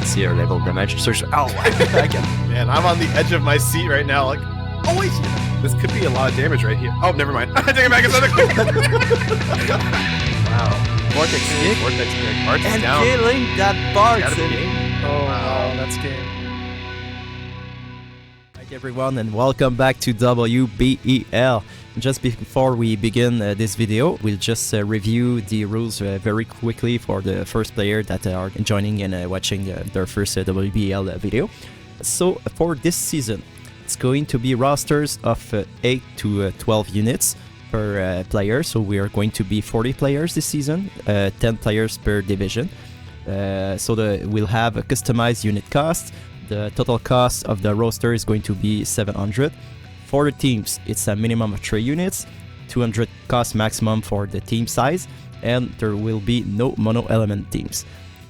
see your level damage. Search. Oh, I can. Man, I'm on the edge of my seat right now. Like, oh wait, this could be a lot of damage right here. Oh, never mind. I take it back. It's wow. Vortex kick. Vortex kick. Arch is And down. killing that Bard. Gotta be game. Oh, Wow. wow, that's game. Hi everyone and welcome back to Wbel. Just before we begin this video, we'll just review the rules very quickly for the first player that are joining and watching their first Wbel video. So for this season, it's going to be rosters of 8 to 12 units per player. So we are going to be 40 players this season, 10 players per division. We'll have a customized unit cost. The total cost of the roster is going to be 700. For the teams, it's a minimum of 3 units, 200 cost maximum for the team size, and there will be no mono element teams.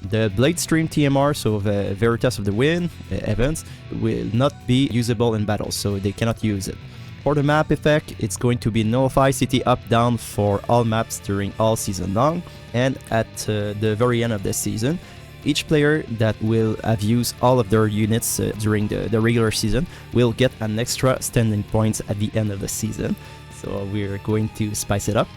The Blade Stream TMR, so the Veritas of the Wind events, will not be usable in battle, so they cannot use it. For the map effect, it's going to be Nullify City up-down for all maps during all season long, and at the very end of the season, each player that will have used all of their units during the regular season will get an extra standing points at the end of the season. So we're going to spice it up.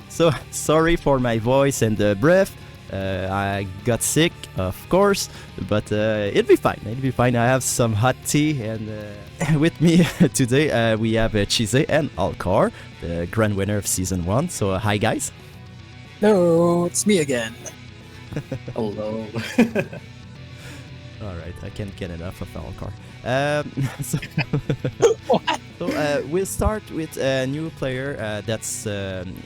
So sorry for my voice and breath. I got sick, of course, but it'll be fine. It'll be fine. I have some hot tea, and with me today we have ChaseVsAll and Alkor, the grand winner of season 1. So hi guys. No, it's me again. Hello. Alright, I can't get enough of Alkor. We'll start with a new player that's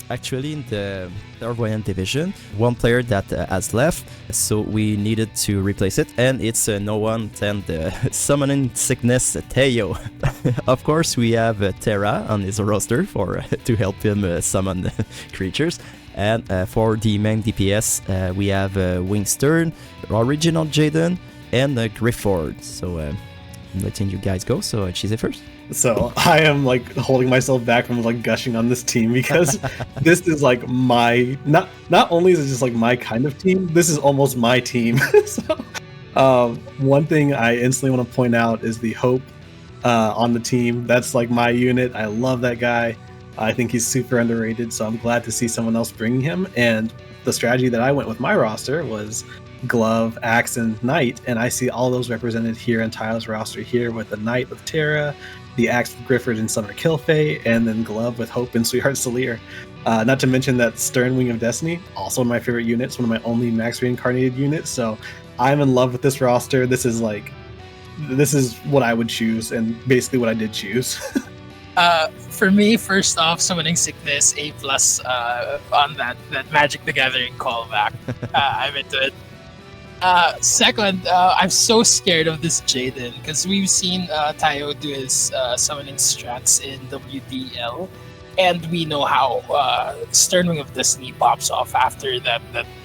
actually in the Clairvoyant division. One player that has left, so we needed to replace it, and it's no one than the Summoning Sickness Teo. Of course, we have Terra on his roster to help him summon creatures. And for the main DPS, we have Wingstern, Original Jaden, and Grifford. So I'm letting you guys go. So ChaseVsAll first. So I am like holding myself back from like gushing on this team because this is like my not only is it just like my kind of team, this is almost my team. So one thing I instantly want to point out is the Hope on the team. That's like my unit. I love that guy. I think he's super underrated, so I'm glad to see someone else bringing him. And the strategy that I went with my roster was Glove, Axe, and Knight, and I see all those represented here in Tyler's roster here with the Knight with Terra, the Axe with Grifford and Summer Killfay, and then Glove with Hope and Sweetheart Salir. Not to mention that Stern Wing of Destiny, also one of my favorite units, one of my only max reincarnated units, so I'm in love with this roster. This is what I would choose, and basically what I did choose. For me, first off, Summoning Sickness, A+ on that Magic the Gathering callback. I'm into it. Second, I'm so scared of this Jaden because we've seen Tayo do his summoning strats in WDL, and we know how Sternwing of Destiny pops off after that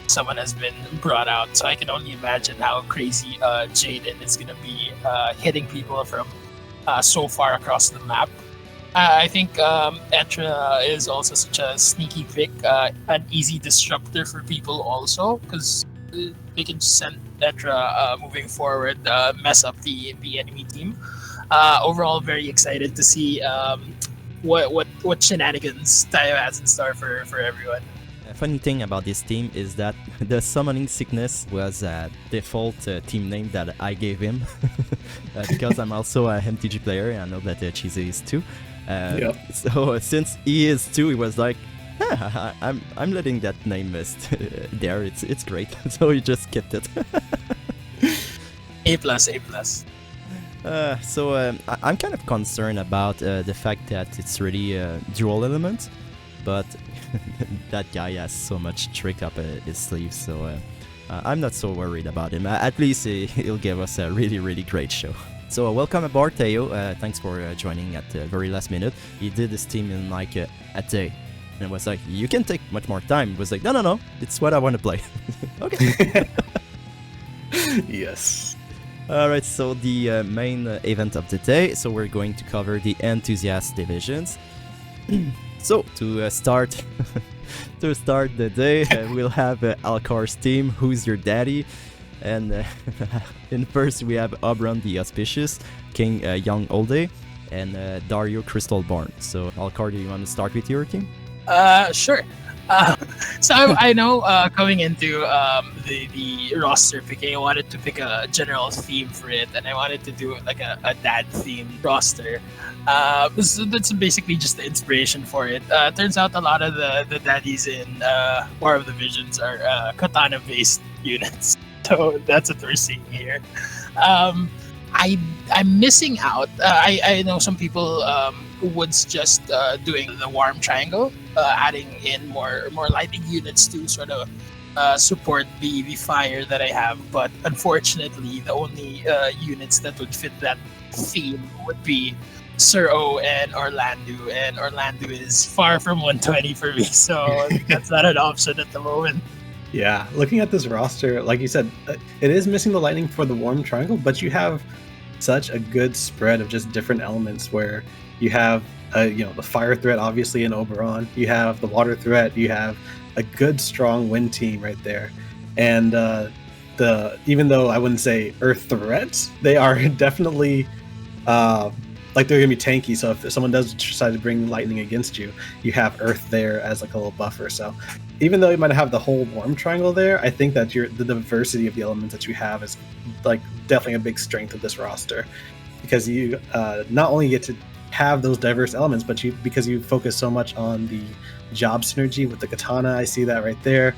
someone has been brought out. So I can only imagine how crazy Jaden is going to be hitting people from so far across the map. I think Etra is also such a sneaky pick, an easy disruptor for people also, because they can send Etra moving forward, mess up the enemy team. Overall, very excited to see what shenanigans Tayo has in store for everyone. A funny thing about this team is that the Summoning Sickness was a default team name that I gave him because I'm also a MTG player, and I know that ChaseVsAll is too. So since he is too, he was like, I'm letting that name there. It's great. So he just kept it. A+. I'm kind of concerned about the fact that it's really dual element, but that guy has so much trick up his sleeve. So I'm not so worried about him. At least he'll give us a really, really great show. So welcome aboard, Teo. Thanks for joining at the very last minute. He did this team in like a day. And was like, you can take much more time. It was like, no, it's what I want to play. Okay. Yes. Alright, so the main event of the day. So we're going to cover the Enthusiast divisions. So to start the day, we'll have Alkor's team, Who's Your Daddy. And in first we have Oberon the Auspicious, King Young Olde, and Dario Crystalborn. So Alkor, do you want to start with your team? Sure. So I know coming into the roster picking, I wanted to pick a general theme for it, and I wanted to do like a dad themed roster. So that's basically just the inspiration for it. Turns out a lot of the daddies in War of the Visions are katana based units, so that's what we're seeing here. I'm missing out. I know some people would just doing the warm triangle, adding in more lightning units to sort of support the fire that I have. But unfortunately, the only units that would fit that theme would be Sir O and Orlando, and Orlando is far from 120 for me, so that's not an option at the moment. Yeah, looking at this roster, like you said, it is missing the lightning for the warm triangle, but you have such a good spread of just different elements where you have the fire threat obviously in Oberon, you have the water threat, you have a good strong wind team right there, and even though I wouldn't say earth threats, they are definitely like they're gonna be tanky. So if someone does decide to bring lightning against you, you have earth there as like a little buffer. So even though you might have the whole warm triangle there, I think that the diversity of the elements that you have is like definitely a big strength of this roster, because you not only get to have those diverse elements, but because you focus so much on the job synergy with the katana. I see that right there.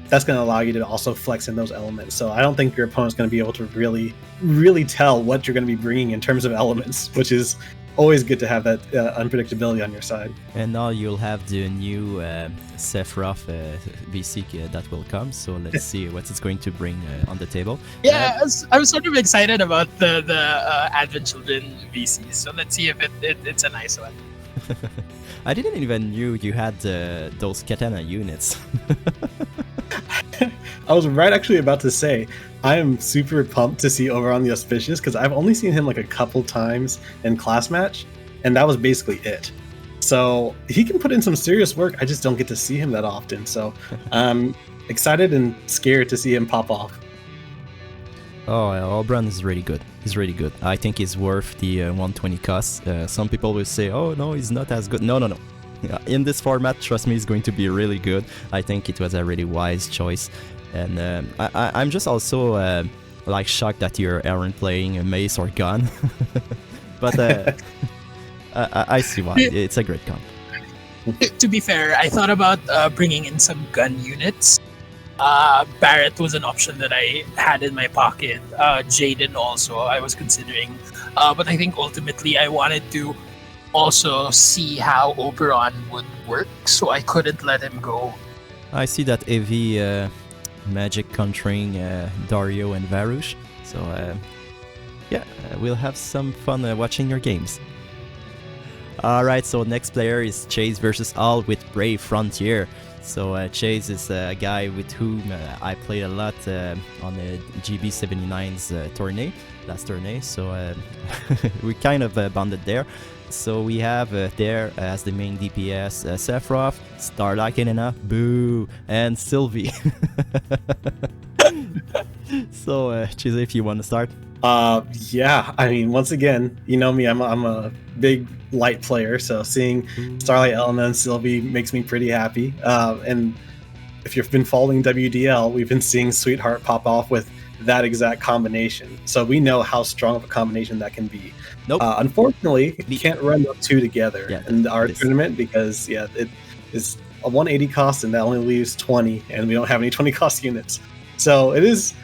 That's going to allow you to also flex in those elements. So I don't think your opponent's going to be able to really tell what you're going to be bringing in terms of elements, which is always good to have that unpredictability on your side. And now you'll have the new Sephiroth VC that will come. So let's see what it's going to bring on the table. Yeah, I'm sort of excited about the Advent Children VCs. So let's see if it's a nice one. I didn't even knew you had those katana units. I was actually about to say, I am super pumped to see Oberon the Auspicious, because I've only seen him like a couple times in class match, and that was basically it. So he can put in some serious work. I just don't get to see him that often. So I'm excited and scared to see him pop off. Oh, Oberon is really good. He's really good. I think he's worth the 120 cost. Some people will say, oh no, he's not as good. No. In this format, trust me, he's going to be really good. I think it was a really wise choice. And I'm just also like shocked that you aren't playing a mace or gun. But I see why. It's a great comp. To be fair, I thought about bringing in some gun units. Barrett was an option that I had in my pocket. Jaden also I was considering. But I think ultimately I wanted to also see how Oberon would work, so I couldn't let him go. I see that AV magic countering Dario and Varush. So we'll have some fun watching your games. Alright, so next player is ChaseVsAll with Brave Frontier. So Chase is a guy with whom I played a lot on the GB79's last tourney, so we kind of bonded there. So we have there as the main DPS Sephiroth, Starlight Elena, Boo, and Sylvie. So Chase, if you want to start. Yeah, I mean, once again, you know me, I'm a big light player, so seeing Starlight Elena and Sylvie makes me pretty happy. And if you've been following WDL, we've been seeing Sweetheart pop off with that exact combination. So we know how strong of a combination that can be. Nope. Unfortunately, you can't run those two together in our tournament because, it is a 180 cost and that only leaves 20, and we don't have any 20 cost units. So it is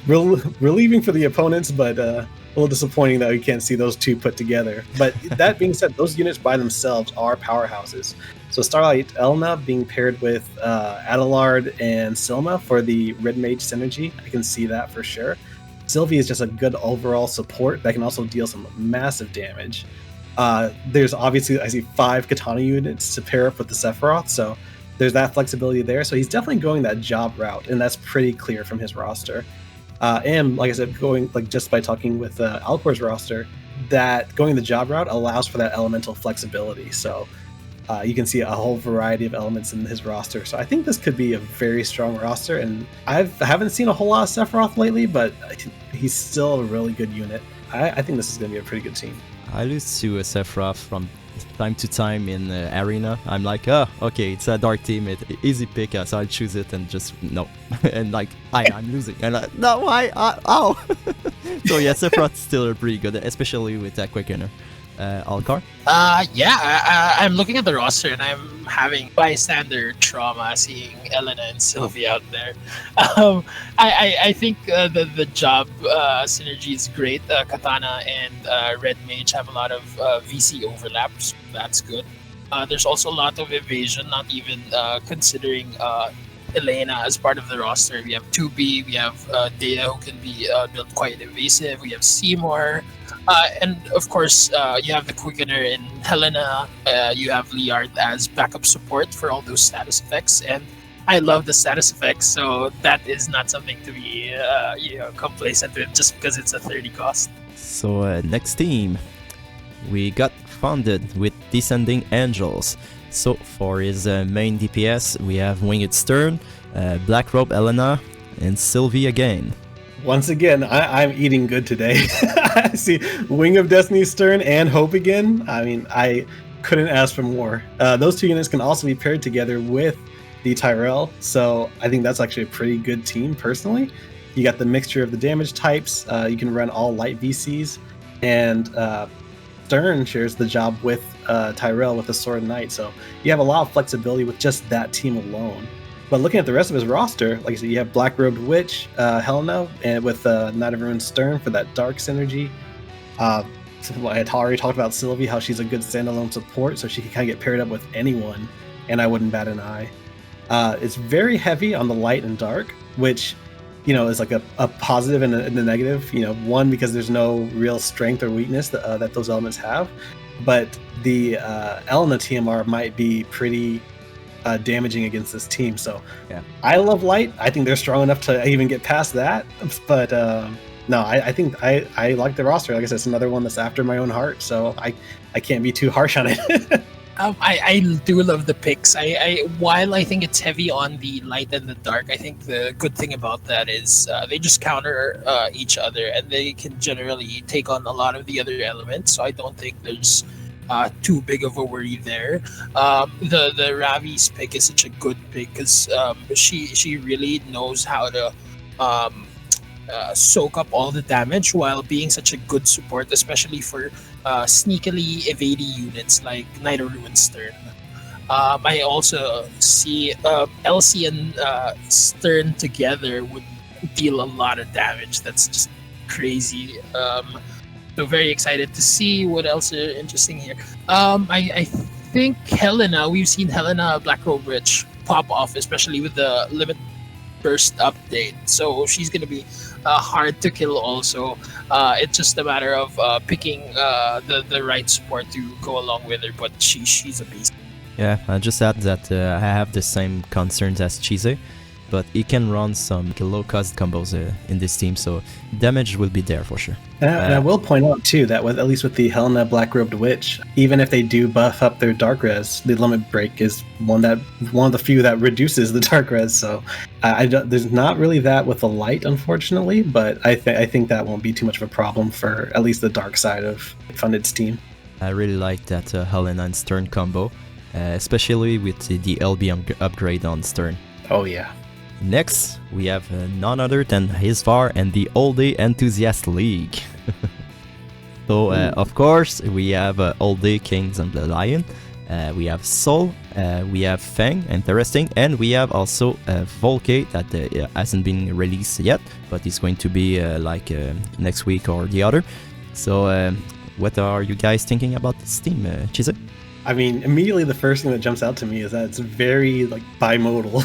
relieving for the opponents, but a little disappointing that we can't see those two put together. But that being said, those units by themselves are powerhouses. So Starlight Elena being paired with Adelard and Silma for the Red Mage synergy, I can see that for sure. Sylvie is just a good overall support that can also deal some massive damage. There's obviously, I see 5 Katana units to pair up with the Sephiroth, so there's that flexibility there. So he's definitely going that job route, and that's pretty clear from his roster. And like I said, going just by talking with Alkor's roster, that going the job route allows for that elemental flexibility. So You can see a whole variety of elements in his roster. So I think this could be a very strong roster. And I haven't seen a whole lot of Sephiroth lately, but he's still a really good unit. I think this is going to be a pretty good team. I lose to Sephiroth from time to time in Arena. I'm like, oh, okay, it's a dark team, easy pick, so I'll choose it and just, no. And like, I'm losing. And like, no, why? Ow! So yeah, Sephiroth's still pretty good, especially with that Quickener. Alkor? I'm looking at the roster and I'm having bystander trauma seeing Elena and Sylvie out there. I think the job synergy is great. Katana and Red Mage have a lot of VC overlaps. That's good. There's also a lot of evasion, not even considering Elena as part of the roster. We have 2B, we have Dea who can be built quite evasive, we have Seymour, and of course you have the Quickener in Helena, you have Liard as backup support for all those status effects, and I love the status effects, so that is not something to be complacent with just because it's a 30 cost. So next team, we got funded with Descending Angels. So for his main DPS, we have Winged Stern, Black Robe Elena, and Sylvie again. Once again, I'm eating good today. I see Wing of Destiny Stern and Hope again. I mean, I couldn't ask for more. Those two units can also be paired together with the Tyrell, so I think that's actually a pretty good team personally. You got the mixture of the damage types, you can run all light VCs, and Stern shares the job with Tyrell with the Sword Knight, so you have a lot of flexibility with just that team alone. But looking at the rest of his roster, like I said, you have Black Robed Witch, Helena, and with Knight of Ruin Stern for that dark synergy. I had already talked about Sylvie, how she's a good standalone support, so she can kind of get paired up with anyone, and I wouldn't bat an eye. It's very heavy on the light and dark, which is like a positive and a negative. One, because there's no real strength or weakness that those elements have, but the Elena TMR might be pretty damaging against this team. So yeah, I love light. I think they're strong enough to even get past that. But no, I think I like the roster. Like I said, it's another one that's after my own heart. So I can't be too harsh on it. I do love the picks. While I think it's heavy on the light and the dark, I think the good thing about that is they just counter each other, and they can generally take on a lot of the other elements. So I don't think there's too big of a worry there. The Ravi's pick is such a good pick because she really knows how to soak up all the damage while being such a good support, especially for sneakily evading units like Knight of Ruin Stern. I also see Elsie and Stern together would deal a lot of damage. That's just crazy. So very excited to see what else is interesting here. I think Helena, we've seen Helena Black Robe Witch pop off, especially with the Limit Burst update. So she's going to be hard to kill also. It's just a matter of picking the right support to go along with her, but she's a beast. Yeah, I just add that I have the same concerns as Chase, but he can run some low-cost combos in this team, so damage will be there for sure. And I will point out too that at least with the Helena Black Robed Witch, even if they do buff up their dark res, the limit break is one of the few that reduces the dark res. So there's not really that with the light, unfortunately, but I think that won't be too much of a problem for at least the dark side of Funded's team. I really like that Helena and Stern combo, especially with the LB upgrade on Stern. Oh yeah. Next, we have none other than Isvar and the All Day Enthusiast League. So, of course, we have All Day Kings and the Lion, we have Soul, we have Fang, interesting, and we have also Volke that hasn't been released yet, but it's going to be next week or the other. So, what are you guys thinking about this team, Chase? I mean, immediately the first thing that jumps out to me is that it's very bimodal.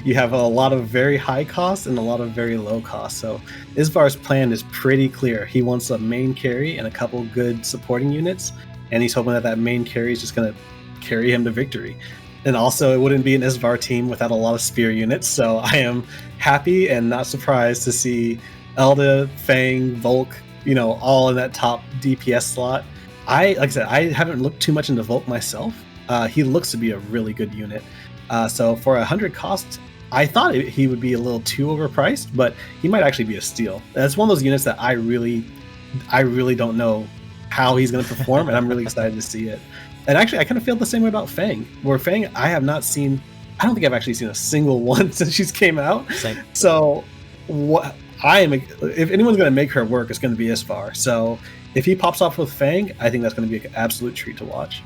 You have a lot of very high costs and a lot of very low costs. So Isvar's plan is pretty clear. He wants a main carry and a couple good supporting units, and he's hoping that main carry is just going to carry him to victory. And also, it wouldn't be an Isvar team without a lot of spear units. So I am happy and not surprised to see Elda, Fang, Volk, all in that top DPS slot. Like I said, I haven't looked too much into Volk myself, he looks to be a really good unit. So for 100 cost, I thought he would be a little too overpriced, but he might actually be a steal. That's one of those units that I really don't know how he's going to perform, and I'm really excited to see it. And actually, I kind of feel the same way about Fang, where Fang, I don't think I've actually seen a single one since she's came out. Same. So if anyone's going to make her work, it's going to be Isvar. So if he pops off with Fang, I think that's going to be an absolute treat to watch.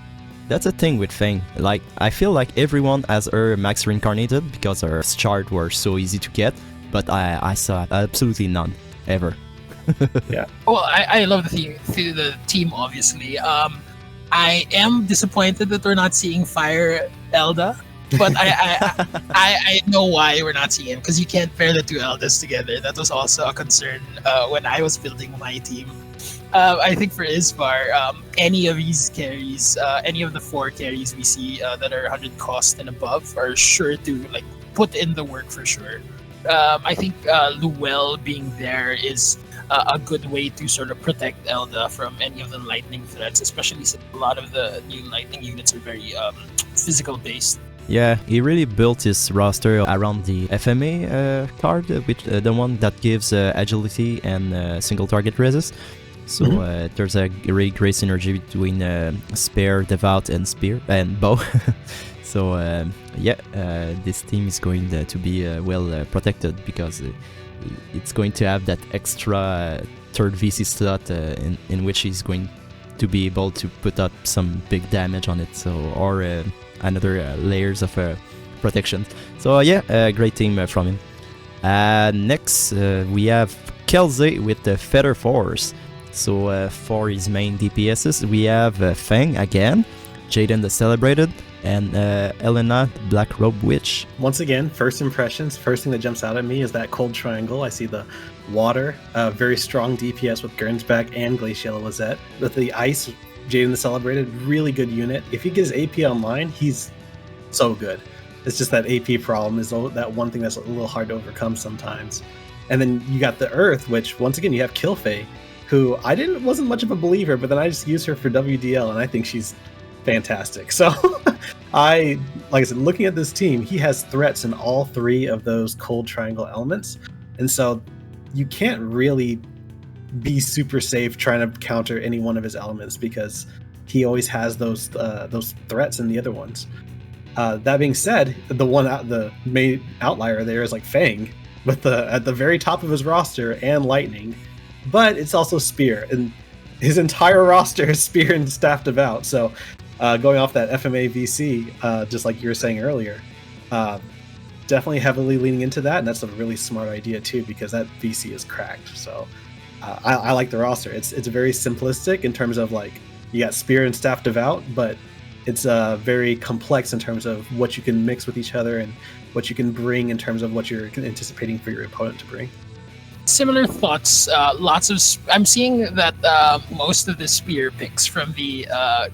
That's the thing with Fang. Like, I feel like everyone has her max reincarnated because her chart were so easy to get, but I saw absolutely none ever. Yeah. Well, I love the team obviously. I am disappointed that we're not seeing Fire Elda, but I know why we're not seeing him, because you can't pair the two Eldas together. That was also a concern when I was building my team. I think for Isvar, any of these carries, any of the 4 carries we see that are 100 cost and above are sure to like put in the work for sure. I think Wbel being there is a good way to sort of protect Elda from any of the lightning threats, especially since a lot of the new lightning units are very physical based. Yeah, he really built his roster around the FMA card, which the one that gives agility and single target resist. So there's a very great synergy between Spear, Devout, and Spear and Bow. So this team is going to be well protected because it's going to have that extra third VC slot in which he's going to be able to put up some big damage on it. So or another layers of protection. So great team from him. Next we have Kellz with the Feather Force. So for his main DPSs, we have Fang again, Jaden the Celebrated, and Elena the Black Robe Witch. Once again, first impressions, first thing that jumps out at me is that cold triangle. I see the water, very strong DPS with Gernsback and Glacial Lizette. With the ice, Jaden the Celebrated, really good unit. If he gets AP online, he's so good. It's just that AP problem is that one thing that's a little hard to overcome sometimes. And then you got the Earth, which once again you have Killfay, who wasn't much of a believer, but then I just used her for WDL, and I think she's fantastic. So like I said, looking at this team, he has threats in all 3 of those cold triangle elements, and so you can't really be super safe trying to counter any one of his elements because he always has those threats in the other ones. That being said, the main outlier there is like Fang, with at the very top of his roster and Lightning. But it's also Spear, and his entire roster is Spear and Staff Devout. So going off that FMA VC, just like you were saying earlier, definitely heavily leaning into that, and that's a really smart idea too, because that VC is cracked. So I like the roster. It's very simplistic in terms of like you got Spear and Staff Devout, but it's very complex in terms of what you can mix with each other and what you can bring in terms of what you're anticipating for your opponent to bring. Similar thoughts. I'm seeing that most of the Spear picks from the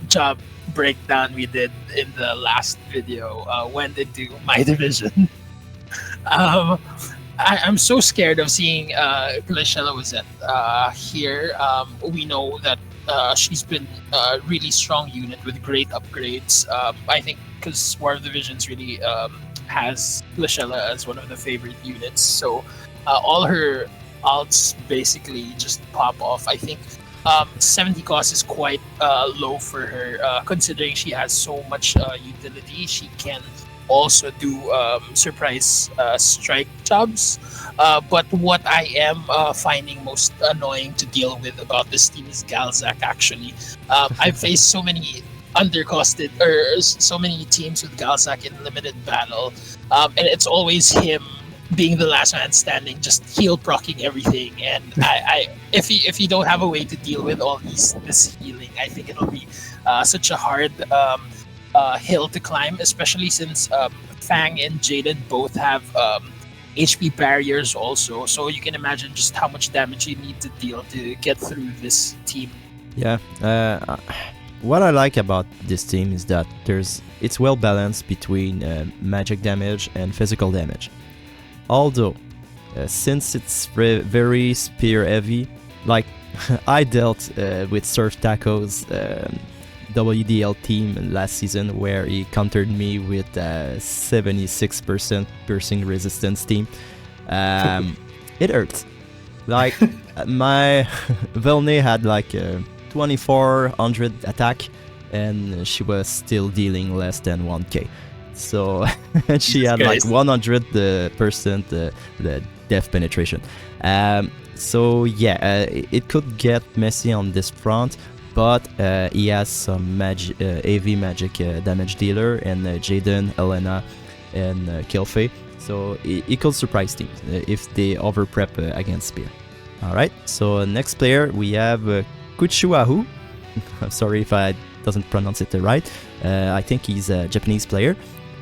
job breakdown we did in the last video went into my division. I'm so scared of seeing Glacial Lizette here. We know that she's been a really strong unit with great upgrades. I think because War of the Visions really has Glacial as one of the favorite units. So all her alts basically just pop off. I think 70 cost is quite low for her, considering she has so much utility. She can also do surprise strike jobs. But what I am finding most annoying to deal with about this team is Galzak, actually. I've faced so many undercosted, or so many teams with Galzak in limited battle, and it's always him being the last man standing, just heal proccing everything. And if you don't have a way to deal with all this healing, I think it'll be such a hard hill to climb, especially since Fang and Jaden both have HP barriers also. So you can imagine just how much damage you need to deal to get through this team. Yeah. What I like about this team is that it's well balanced between magic damage and physical damage. Although, since it's very spear heavy, like I dealt with Surftaco's WDL team last season where he countered me with 76% piercing resistance team. It hurts. Like my Velney had like 2400 attack, and she was still dealing less than 1k. So she had like 100% the death penetration. So yeah, it could get messy on this front, but he has some AV magic damage dealer and Jaden, Elena, and Koushouhaou. So it could surprise teams if they over prep against Spear. Alright, so next player we have Koushouhaou. I'm sorry if I doesn't pronounce it right. I think he's a Japanese player.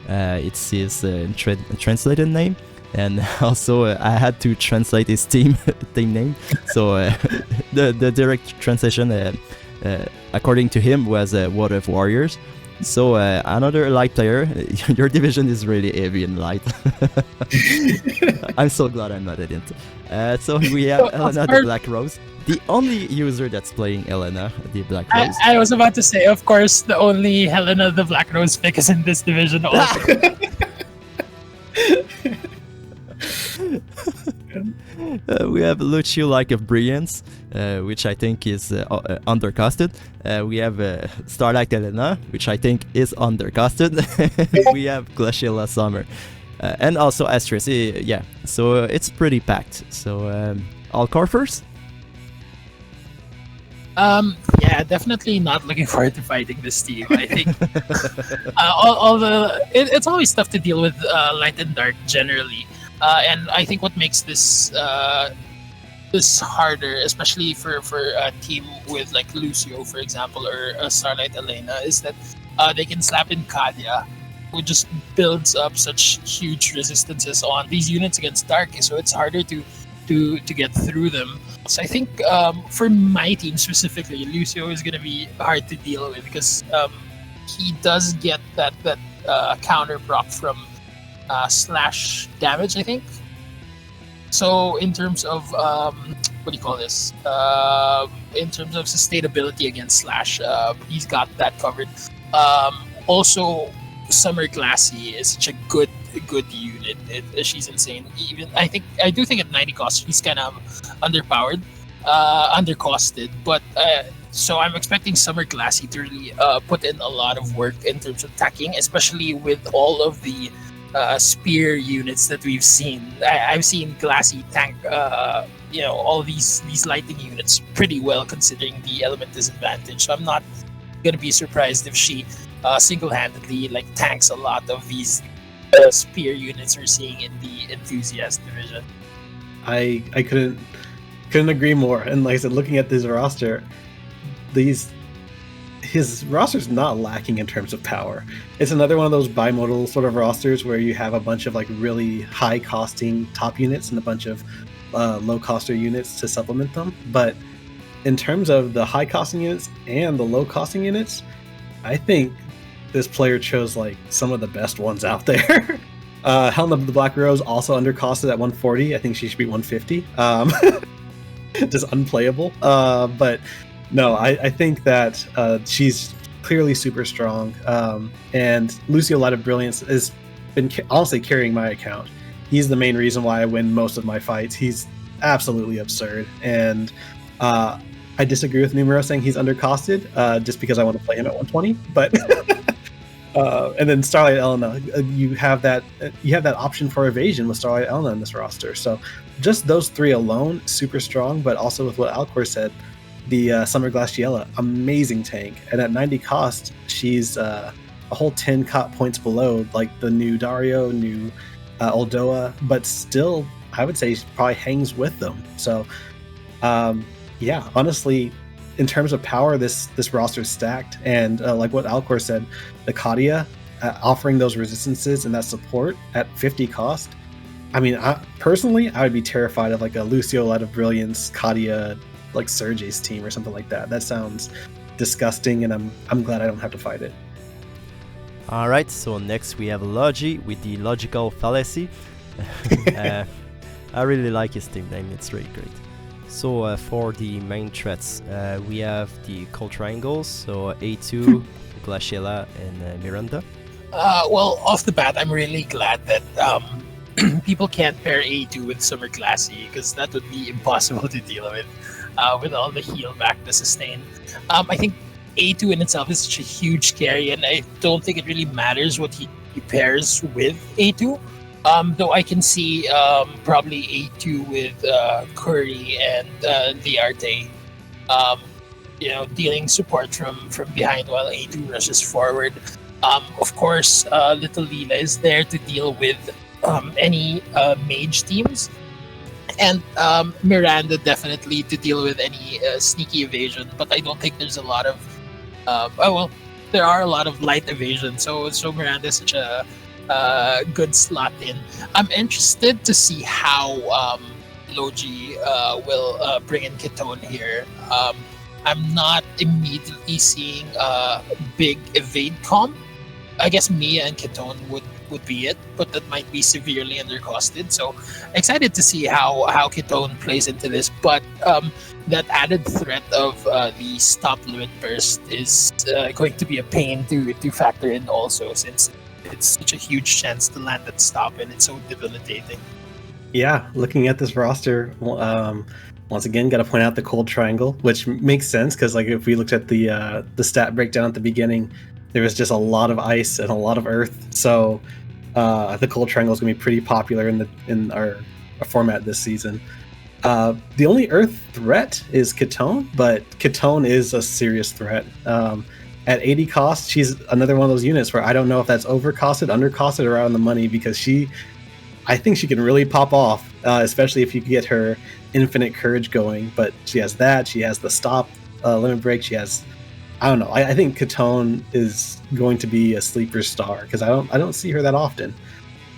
It's his translated name, and also I had to translate his team name. So the direct translation, according to him, was World of Warriors. So another light player. Your division is really heavy and light. I'm so glad I'm not in it. So we have Elena the Black Rose, the only user that's playing Elena the Black Rose. I was about to say, of course, the only Helena the Black Rose pick is in this division also. We have Lucio Like of Brilliance, which I think is undercosted. We have Starlight Elena, which I think is undercosted. We have Glaciella Summer, and also Astrus. Yeah, so it's pretty packed. So Alkor first. Yeah, definitely not looking forward to fighting this team. I think it's always tough to deal with light and dark generally. And I think what makes this this harder, especially for a team with like Lucio, for example, or Starlight Elena, is that they can slap in Kadia, who just builds up such huge resistances on these units against Dark, so it's harder to get through them. So I think for my team specifically, Lucio is going to be hard to deal with because he does get that counter proc from slash damage, I think. So in terms of what do you call this? In terms of sustainability against slash, he's got that covered. Also, Summer Glassy is such a good unit. She's insane. Even I do think at 90 cost she's kind of underpowered, undercosted. But so I'm expecting Summer Glassy to really put in a lot of work in terms of attacking, especially with all of the spear units that we've seen. I've seen Glassy tank, all these lightning units pretty well considering the element disadvantage. So I'm not gonna be surprised if she single-handedly tanks a lot of these spear units we're seeing in the Enthusiast division. I couldn't agree more. And like I said, looking at this roster, his roster's not lacking in terms of power. It's another one of those bimodal sort of rosters where you have a bunch of really high costing top units and a bunch of low coster units to supplement them. But in terms of the high costing units and the low costing units, I think this player chose some of the best ones out there. Helena the Black Rose also undercosted at 140. I think she should be 150. Just unplayable. But no, I think that she's clearly super strong. And Lucio Light of Brilliance has been honestly carrying my account. He's the main reason why I win most of my fights. He's absolutely absurd. And I disagree with Numero saying he's undercosted just because I want to play him at 120. But and then Starlight Elena, you have that option for evasion with Starlight Elena in this roster. So just those three alone, super strong. But also with what Alkor said, the Summer Glaciella, amazing tank. And at 90 cost, she's a whole 10 points below the new Dario, new Oldoa, but still, I would say she probably hangs with them. So yeah, honestly, in terms of power, this roster is stacked. And like what Alkor said, the Kadia offering those resistances and that support at 50 cost. I mean, personally, I would be terrified of a Lucio Light of Brilliance, Kadia, Sergei's team or something like that. That sounds disgusting, and I'm glad I don't have to fight it. All right, so next we have Loji with the Logical Fallacy. I really like his team name, it's really great. So for the main threats, we have the cold triangles, so A2, Glaciela, and Miranda. Well, off the bat, I'm really glad that people can't pair A2 with Summer Classy, because that would be impossible to deal with all the heal back to sustain. I think A2 in itself is such a huge carry, and I don't think it really matters what he pairs with A2. Though I can see probably A2 with Curry and Liarte, dealing support from behind while A2 rushes forward. Of course, Little Leela is there to deal with any mage teams, and Miranda definitely to deal with any sneaky evasion. But I don't think there's a lot of there are a lot of light evasion. So Miranda is such a good slot in. I'm interested to see how Loji will bring in Ketone here. I'm not immediately seeing a big evade comp. I guess Mia and Ketone would be it, but that might be severely undercosted. So excited to see how Ketone plays into this. But that added threat of the stop limit burst is going to be a pain to factor in also, since it's such a huge chance to land that stop, and it's so debilitating. Yeah, looking at this roster, once again, got to point out the cold triangle, which makes sense because, like, if we looked at the stat breakdown at the beginning, there was just a lot of ice and a lot of earth. So the cold triangle is going to be pretty popular in our format this season. The only earth threat is Ketone, but Ketone is a serious threat. At 80 cost, she's another one of those units where I don't know if that's overcosted, undercosted, or out on the money, because I think she can really pop off, especially if you get her infinite courage going. But she has that, she has the stop limit break, she has, I don't know. I think Ketone is going to be a sleeper star because I don't see her that often.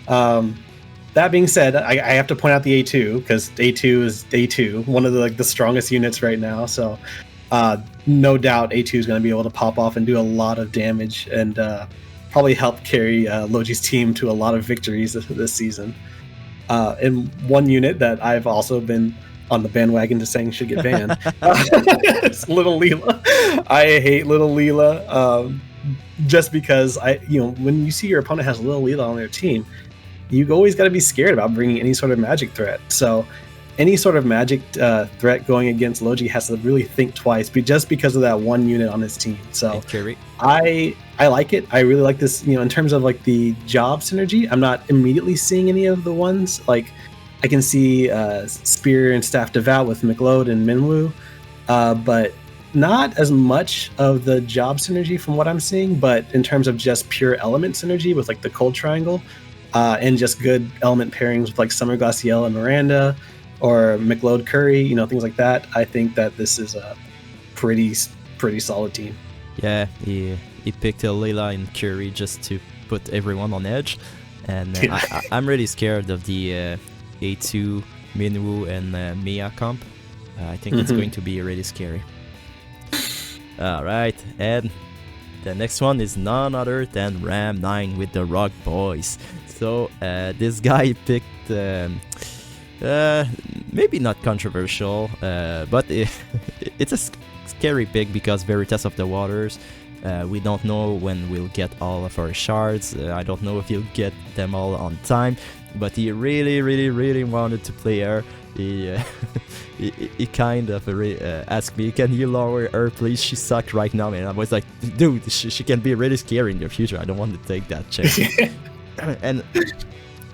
That being said, I have to point out the A2 because A2 is A2, one of the strongest units right now. So no doubt A2 is going to be able to pop off and do a lot of damage and probably help carry Loji's team to a lot of victories this season. And one unit that I've also been on the bandwagon to saying should get banned, it's Little Leela. I hate Little Leela just because when you see your opponent has Little Leela on their team, you always got to be scared about bringing any sort of magic threat. So any sort of magic threat going against Loji has to really think twice, just because of that one unit on his team. So I like it. I really like this. In terms of like the job synergy, I'm not immediately seeing any of the ones. Like I can see Spear and Staff Devout with McLeod and Minwoo, but not as much of the job synergy from what I'm seeing. But in terms of just pure element synergy with like the Cold Triangle, and just good element pairings with like Summer Glacielle and Miranda, or McLeod Curry, things like that. I think that this is a pretty solid team. Yeah, he picked Leela and Curry just to put everyone on edge, and I'm really scared of the A2, Minwoo, and Mia comp. I think it's going to be really scary. All right, and the next one is none other than Ram 9 with the Rock Boys. So this guy picked. Maybe not controversial, but it's a scary pick because Veritas of the Waters. We don't know when we'll get all of our shards. I don't know if he'll get them all on time, but he really wanted to play her. He kind of asked me, can you lower her please, she sucked right now, and I was like, dude, she can be really scary in the future. I don't want to take that chance. And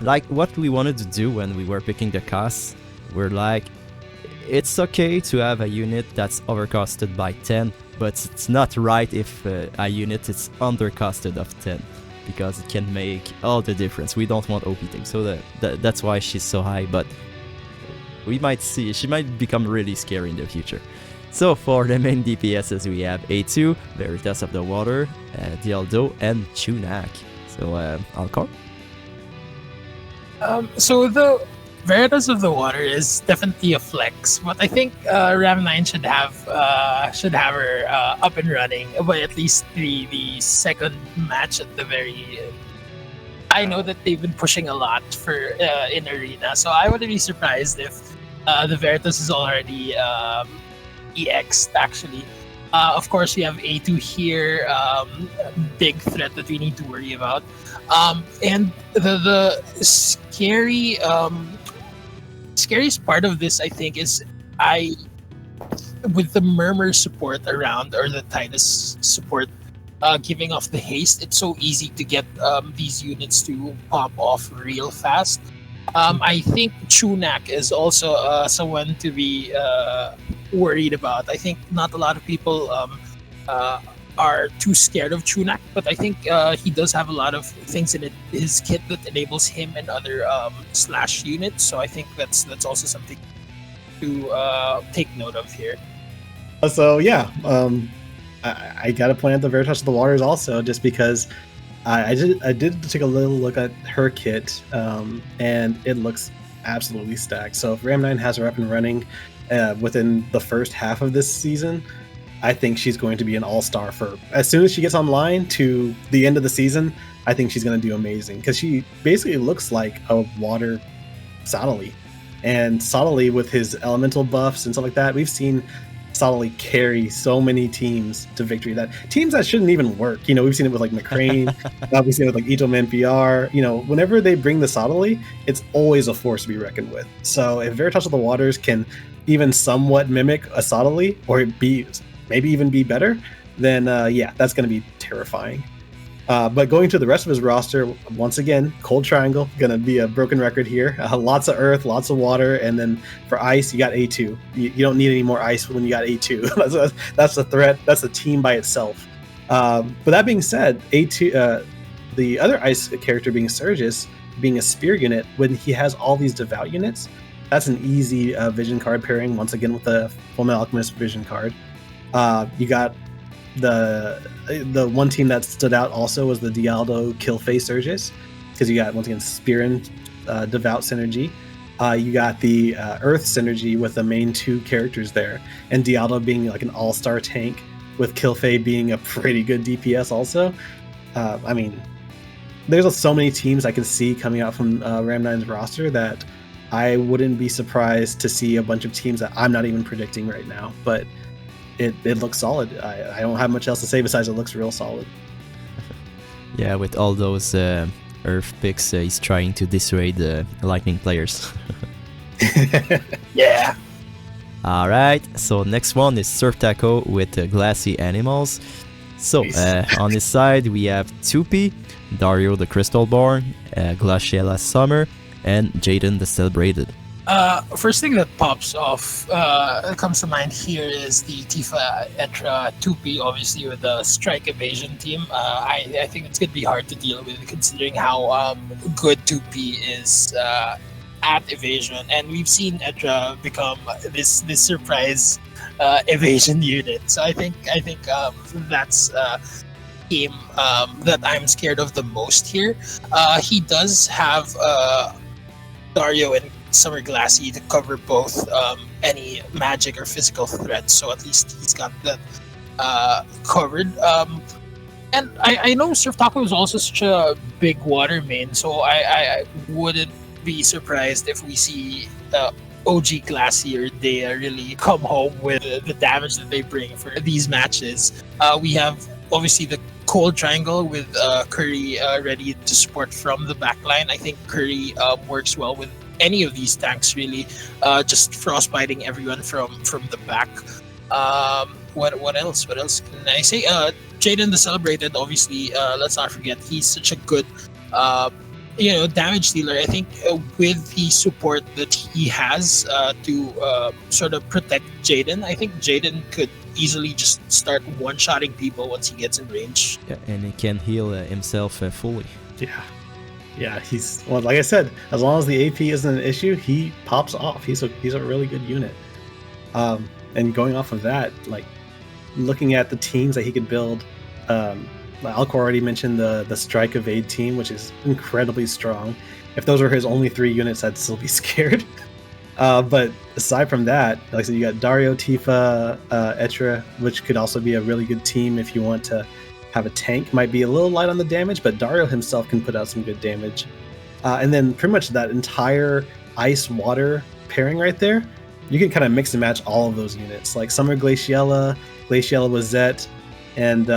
like what we wanted to do when we were picking the costs, we're like, it's okay to have a unit that's overcosted by 10, but it's not right if a unit is undercosted of 10, because it can make all the difference. We don't want OP things, so that's why she's so high, but we might see, she might become really scary in the future. So for the main DPSs, we have A2, Veritas of the Water, Dialdo, and Chunak. So Alkor? So the Veritas of the Water is definitely a flex, but I think Ram 9 should have her up and running by at least the second match at the very end. I know that they've been pushing a lot for in Arena, so I wouldn't be surprised if The Veritas is already EX actually. Of course, we have A2 here, big threat that we need to worry about. And the scariest part of this, I think, is with the Murmur support around, or the Titus support giving off the haste, it's so easy to get these units to pop off real fast. I think Chunak is also someone to be worried about. I think not a lot of people are too scared of Chunak, but I think he does have a lot of things in his kit that enables him and other slash units. So I think that's also something to take note of here. So yeah, I gotta point out the Veritas of the Waters also, just because I did take a little look at her kit, and it looks absolutely stacked. So if Ram 9 has her up and running within the first half of this season, I think she's going to be an all-star for as soon as she gets online to the end of the season. I think she's going to do amazing, because she basically looks like a water Sottile. And Sottile, with his elemental buffs and stuff like that, we've seen Sottile carry so many teams to victory, that teams that shouldn't even work. You know, we've seen it with like McCrane, we've seen it with like Itomanpr. You know, whenever they bring the Sottile, it's always a force to be reckoned with. So if Veritas of the Waters can even somewhat mimic a Sottile, or maybe even be better, then yeah, that's going to be terrifying. But going to the rest of his roster, once again, Cold Triangle, going to be a broken record here. Lots of earth, lots of water, and then for ice, you got A2. You don't need any more ice when you got A2. That's a threat. That's a team by itself. But that being said, A2, the other ice character being Surges, being a spear unit, when he has all these devout units, that's an easy vision card pairing, once again, with the Fullmetal Alchemist vision card. You got the one team that stood out also was the Dialdo Killface Surges, because you got, once again, Spear and Devout synergy. You got the Earth synergy with the main two characters there, and Dialdo being like an all-star tank, with Killface being a pretty good DPS also. I mean, there's so many teams I can see coming out from Ram 9's roster that I wouldn't be surprised to see a bunch of teams that I'm not even predicting right now, but it looks solid. I don't have much else to say besides it looks real solid. Yeah, with all those Earth picks, he's trying to dissuade the Lightning players. Yeah. All right, so next one is Surftaco with Glassy Animals. So on his side, we have Tupi, Dario the Crystalborn, Glaciella Summer, and Jaden the Celebrated. First thing that pops off, comes to mind here is the Tifa Etra Tupi, obviously with the Strike Evasion team. I think it's going to be hard to deal with, considering how good Tupi is at evasion, and we've seen Etra become this surprise evasion unit. So I think that's team that I'm scared of the most here. He does have Dario and Summer Glassy to cover both any magic or physical threats, so at least he's got that covered. And I know Surftaco is also such a big water main, so I wouldn't be surprised if we see OG Glassy or Dea really come home with the damage that they bring for these matches. We have obviously the Cold Triangle with Curry ready to support from the backline. I think Curry works well with any of these tanks, really, just frostbiting everyone from the back. What else can I say? Jaden the Celebrated, obviously, let's not forget, he's such a good damage dealer. I think with the support that he has to sort of protect Jaden, I think Jaden could easily just start one-shotting people once he gets in range. Yeah, and he can heal himself fully. Yeah, he's, well, like I said, as long as the AP isn't an issue, he pops off. He's a really good unit. And going off of that, like looking at the teams that he could build, Alkor already mentioned the Strike Evade team, which is incredibly strong. If those were his only 3 units, I'd still be scared. But aside from that, like I said, you got Dario, Tifa, Etra, which could also be a really good team if you want to have a tank. Might be a little light on the damage, but Dario himself can put out some good damage. And then pretty much that entire ice-water pairing right there, you can kind of mix and match all of those units. Like Summer Glaciella with Zet, and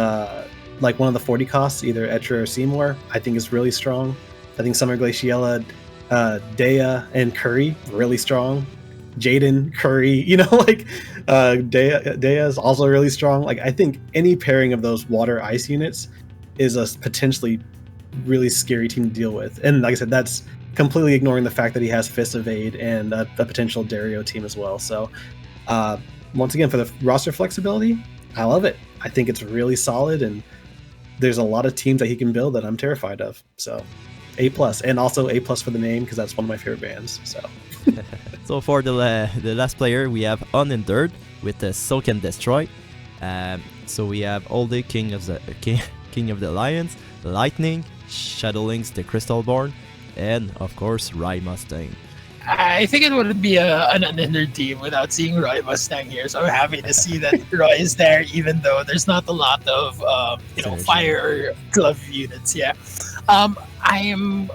like one of the 40 costs, either Etra or Seymour, I think is really strong. I think Summer Glaciella, Dea, and Curry, really strong. Jaden, Curry, Dea is also really strong. Like, I think any pairing of those water ice units is a potentially really scary team to deal with. And like I said, that's completely ignoring the fact that he has Fist Evade and a potential Dario team as well. So once again, for the roster flexibility, I love it. I think it's really solid, and there's a lot of teams that he can build that I'm terrified of. So A+, and also A+ for the name, because that's one of my favorite bands. So So for the last player, we have Unhindered with the Soak and Destroy. So we have Alde, King of the Lions, Lightning, Shadowlings, the Crystalborn, and of course Rye Mustang. I think it wouldn't be an Unhindered team without seeing Roy Mustang here, so I'm happy to see that Roy is there, even though there's not a lot of fire or glove units. Yeah, I am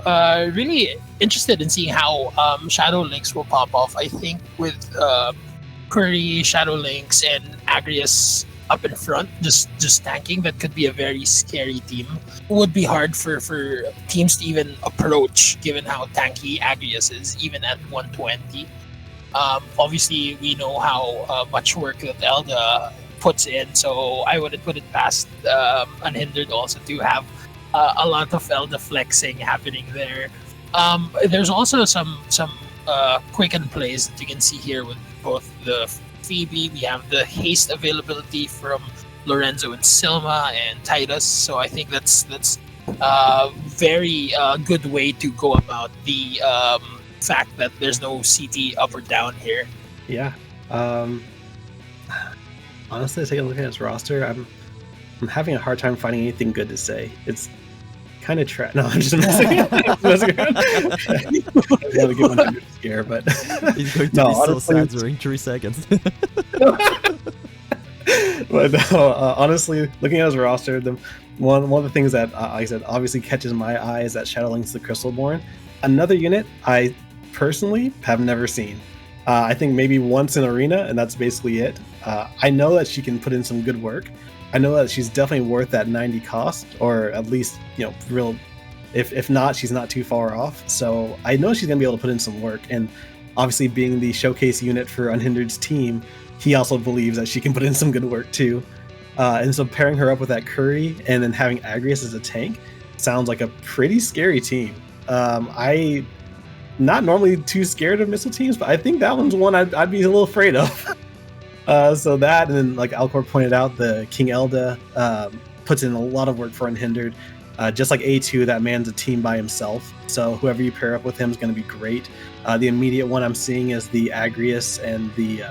really interested in seeing how Shadow Links will pop off. I think with Curry, Shadow Links, and Agrius up in front, just tanking, that could be a very scary team. It would be hard for teams to even approach, given how tanky Agrius is, even at 120. Obviously, we know how much work that Elda puts in, so I wouldn't put it past Unhindered also to have a lot of Elda flexing happening there. There's also some quicken plays that you can see here with both the Phoebe. We have the haste availability from Lorenzo and Silma and Titus, so I think that's very good way to go about the fact that there's no CT up or down here. Yeah. Honestly, taking a look at his roster, I'm having a hard time finding anything good to say. It's kind of No, I'm just messing around. I want to give one a scare, but he's going to be so sad during 3 seconds. But no, honestly, looking at his roster, one of the things that, like I said, obviously catches my eye is that Shadowlings the Crystalborn. Another unit I personally have never seen. I think maybe once in Arena, and that's basically it. I know that she can put in some good work. I know that she's definitely worth that 90 cost, or at least, real. If not, she's not too far off. So I know she's gonna be able to put in some work. And obviously, being the showcase unit for Unhindered's team, he also believes that she can put in some good work too. And so pairing her up with that Curry and then having Agrius as a tank sounds like a pretty scary team. I not normally too scared of missile teams, but I think that one's one I'd be a little afraid of. So that, and then like Alkor pointed out, the King Elda puts in a lot of work for Unhindered. Just like A2, that man's a team by himself. So whoever you pair up with him is going to be great. The immediate one I'm seeing is the Agrius and the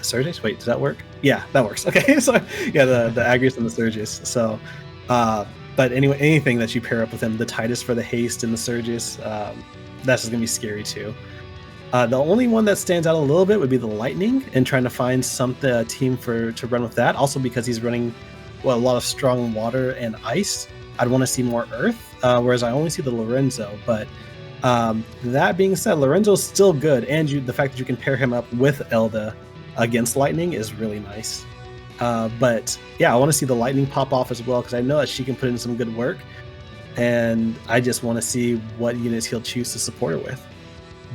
Surges. Wait, does that work? Yeah, that works. Okay, so yeah, the Agrius and the Surges. So, but anyway, anything that you pair up with him, the Titus for the haste and the Surges, that's just going to be scary too. The only one that stands out a little bit would be the Lightning, and trying to find a team to run with that. Also because he's running a lot of strong water and ice. I'd want to see more Earth, whereas I only see the Lorenzo. But that being said, Lorenzo's still good, and the fact that you can pair him up with Elda against Lightning is really nice. But yeah, I want to see the Lightning pop off as well, because I know that she can put in some good work, and I just want to see what units he'll choose to support her with.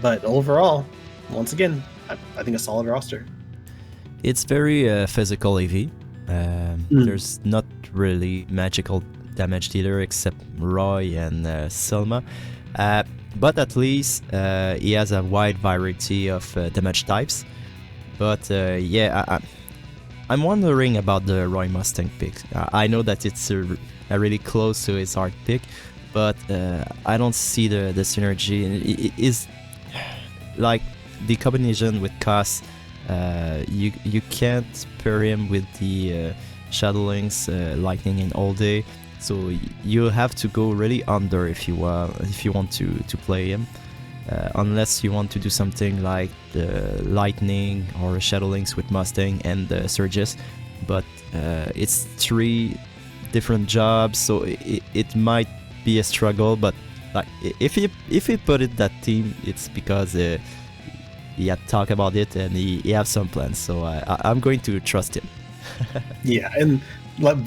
But overall, once again, I think a solid roster. It's very physical AV. There's not really magical damage dealer except Roy and Selma. But at least he has a wide variety of damage types. But yeah, I'm wondering about the Roy Mustang pick. I know that it's a really close to his hard pick, but I don't see the synergy. It is like the combination with Koss. You can't pair him with the Shadowlings, Lightning, and All Day. So you have to go really under if you want to play him, unless you want to do something like the Lightning or Shadowlings with Mustang and the Surges. But it's 3 different jobs, so it might be a struggle. But like if he put it that team, it's because he had talked about it and he has some plans. So I'm going to trust him. Yeah, and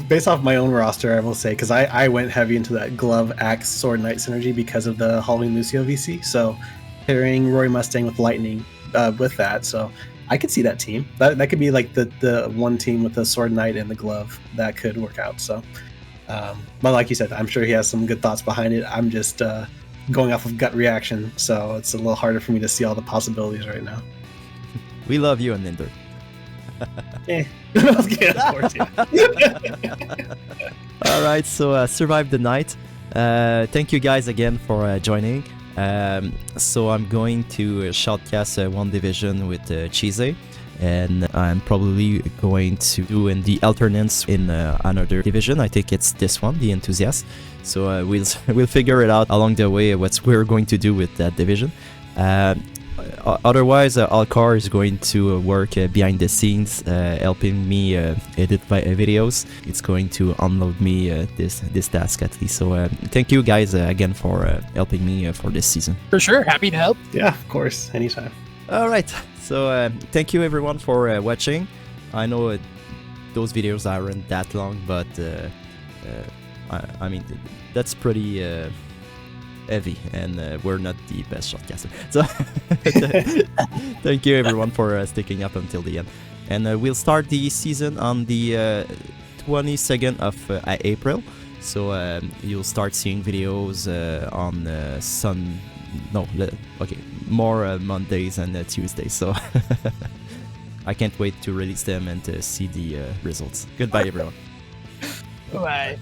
based off my own roster, I will say, because I went heavy into that glove, axe, sword, knight synergy because of the Halloween Lucio VC. So pairing Roy Mustang with Lightning with that, so I could see that team. That could be like the one team with the sword, knight, and the glove that could work out. So, but like you said, I'm sure he has some good thoughts behind it. I'm just going off of gut reaction, so it's a little harder for me to see all the possibilities right now. We love you, Unhindered. Yeah, of course, yeah. All right, so survive the night. Thank you guys again for joining. So I'm going to shoutcast one division with Chase, and I'm probably going to do in the alternates in another division. I think it's this one, the Enthusiast. So we'll figure it out along the way what we're going to do with that division. Otherwise, Alkor is going to work behind the scenes, helping me edit my videos. It's going to unload me this task at least. So thank you guys again for helping me for this season. For sure, happy to help. Yeah, of course, anytime. All right, so thank you everyone for watching. I know those videos aren't that long, but I mean that's pretty heavy, and we're not the best shotcaster. So thank you everyone for sticking up until the end. And we'll start the season on the 22nd of April. So you'll start seeing videos on more Mondays and Tuesdays. So I can't wait to release them and to see the results. Goodbye everyone. Bye.